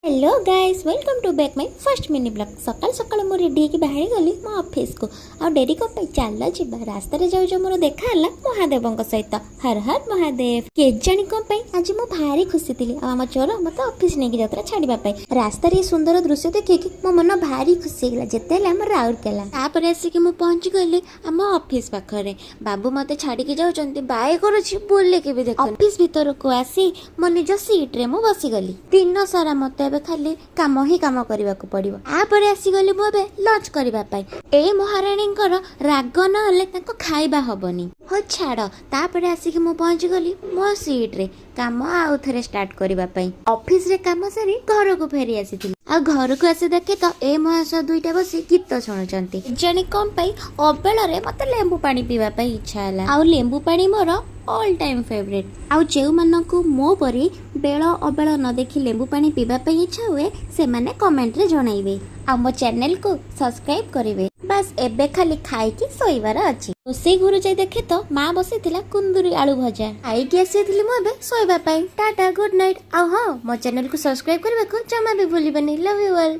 Hello guys welcome to back my first mini blog सकाल सकाल मो रेडी होकर बाहरी गली मो ऑफिस को आ डेरी को चल जीवा रास्ता रे जाऊ मोर देखा महादेव सहित हर हर महादेव के जानी कौन आज मो भारी खुशी थी आम चोर मत ऑफिस नहीं जात्रा छाड़ा रास्ता रे सुंदर दृश्य देखिए मो मन भारी खुशी होगा जिते राउरकेला तापर आसिक मु पहुंची गली आम ऑफिस पाखरे बाबू मते छाड़ी जाऊँ बाय करुच्ची बोले के भी देख ऑफिस भीतर को आसी मो निज सीट रे मु बसी गली दिन सारा मत खाली काम ही काम करने को पड़ो आपर आसीगली मु लंच करने ए महाराणी राग ना खाइबा हबनी हो छाड़ तापर आसिक मु पहुंची गली मो सीट रे काम आउ थे स्टार्ट करने ऑफिस रे काम सारी घर को फेरी आसी आ घर को आसी देखे तो ए महाशय दुईटा बसी गीत शुणुचंती जानी कौन पाई अबेल मत लेंबू पानी पीवा इच्छा है आउ लेंबू पानी मोर ऑल टाइम फेवरेट आउ जो मानकु मो परी बेल अबेल न देखि लेंबू पानी पीवा इच्छा हुए से माने कमेंट रे जणाइबे आ मो चैनल को सब्सक्राइब करिवे बस एबे खाली खाई की सोइबार अछि रोसे घर जाय देखे तो मां बसिथिला कुंदुरी आलू भजा खाई की आसीथिली मो एबे सोइबा टाटा गुड नाइट आ हां मो चैनल को सब्सक्राइब करबे को जमा भी भूलिबनी लव यू ऑल।